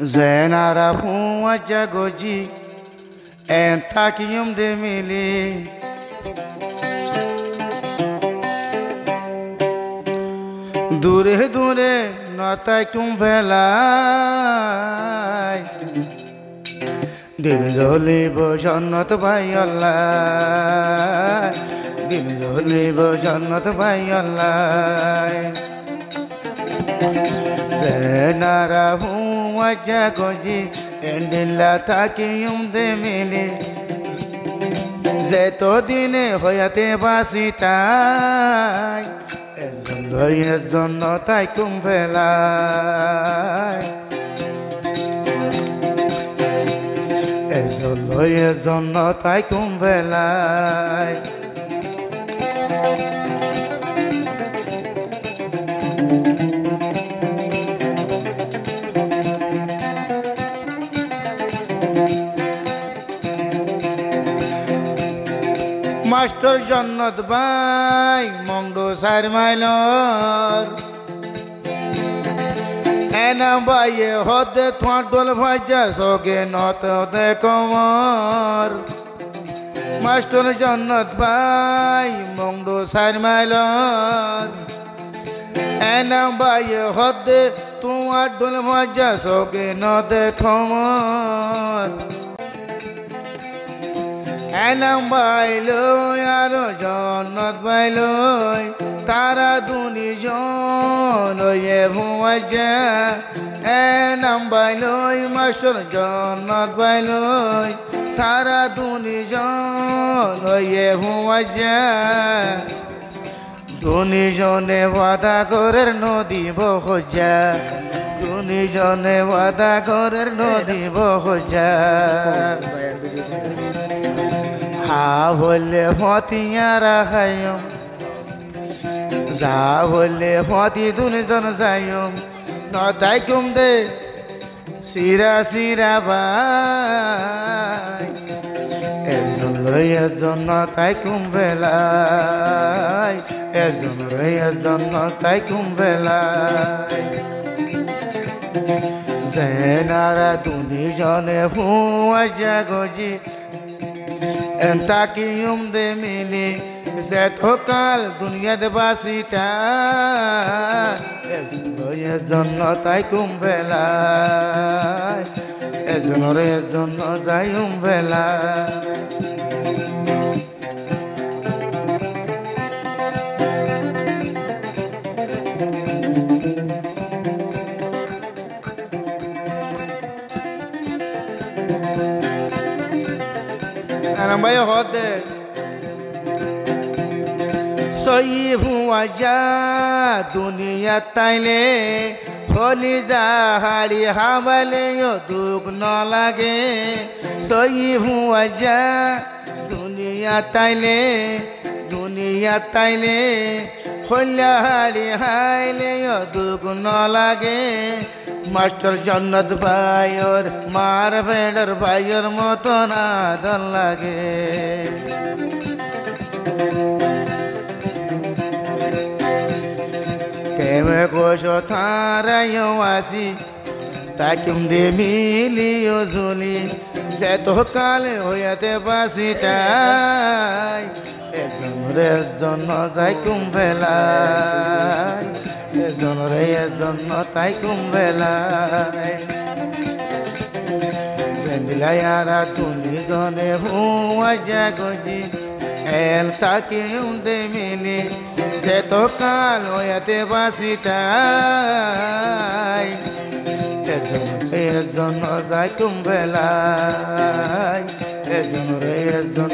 Zenara Puma Jagoji and Takium de Mili Dure Dure Natakum Velai Dimjoli Bojannat by Allah Dimjoli Bojannat by Allah Zenara Puma Jagoji Endilla Takium de Mili Zeto Dine Hoyate Basitai Ezono Taikum Velai Ezono Taikum Velai Master Jannat Bhai Mongdo Sarmailor Enam Bhai Hode Thwandol Bhaja Soge Not de Komor Master Jannat Bhai Mongdo Sarmailor Enam Bhai Hode Thwandol Bhaja Soge Not de Komor Enam bailo yaro jannat bailo tara duni jono ye huwaja Enam bailo master jannat bailo tara duni jono ye huwaja Duni jone wada korer nodi bohoja Duni jone wada korer nodi bohoja Ha holle hotiyara khayum Za holle hoti dunizon zayum No taikum de Sira sira bai Ezon no taikum velai Ezon no taikum velai Zenara dunijone huwa jagoji Entakium de Mili Zetokal Dunya de Basita Ezonno Taikum Velai Ezonno Taikum Velai Anambayo hode Soyi huwa ja Dunia taile Holi zahari hamale yo duk no lage Soyi huwa ja Dunia taile Holi hari haile yo duk no lage Master Jannat Bhai or Mar Vader Bhai or Moton Adal lage Keme kosho thara yo asi Takim de mili yo zuli Zeto kale hoyate basitai Ezon no zaikum velai Ezon no taikum velai Zendila yara tuni zone huwa jagoji El takium de mili Zeto kal hoyate basitai Ezon no taikum velai Ezon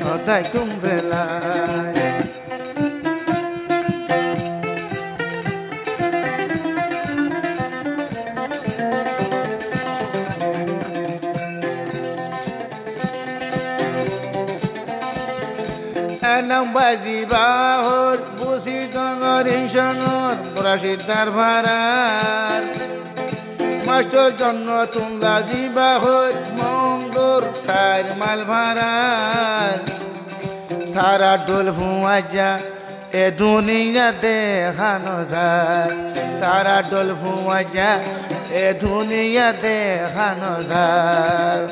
no taikum velai Enam bazi bahor busi gangor inshangor Murashid darbarar Master Jannatun bazi bahor Mongdor sar malbarar Thara dol huaja এ দুনিয়া দেখানো যায় তারা doll ফুয়া এ দুনিয়া দেখানো যায়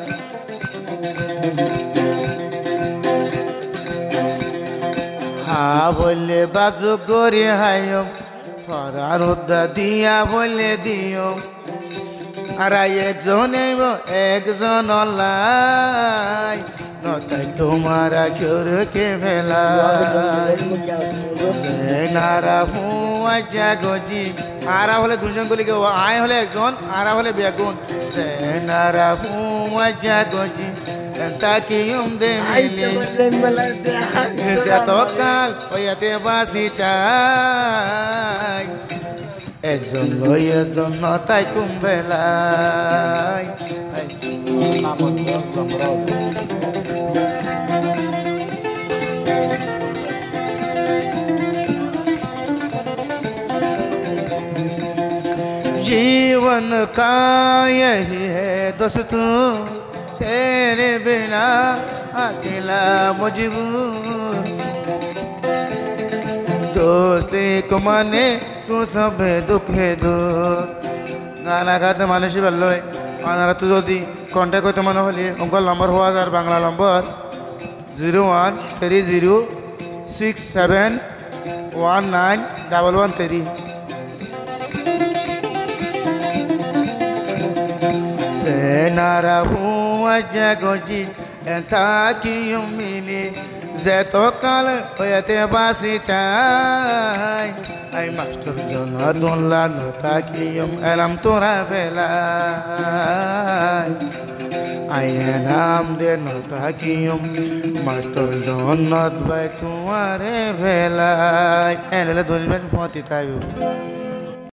হা বললে বাজু করে হাইম হরার উদ্দা দিয়া বললে দিও আর একজন লাই নতাই তোমারা কেউকে ফেলাই নারা হুয়া জাগজি আরা হলে দুজন গুলিকে আয় হলে একজন আরা হলে বেগুন নারা হুয়া জাগজি তাকিয়ম দে মিলে যতকাল হইয়াতে বাসিটাই একজন লই একজন নতাই কুম্ভেলাই जीवन का यही है दोस्तों तेरे बिना अकेला मजबूर दोस्ती को माने तू सब दुख है दो गाना गाते मानुषी ভালো আনারা তো যদি কন্টাক্ট করতে মনে হলে উনকার নম্বর হওয়া আর বাংলা নম্বর 013067191113 Senara huwa jagoji entakium mili zetokal oyate basitai ay master jona donla notakium elam tora velai ay elam de notakium master jona bai tumare velai ele dolben poti tayo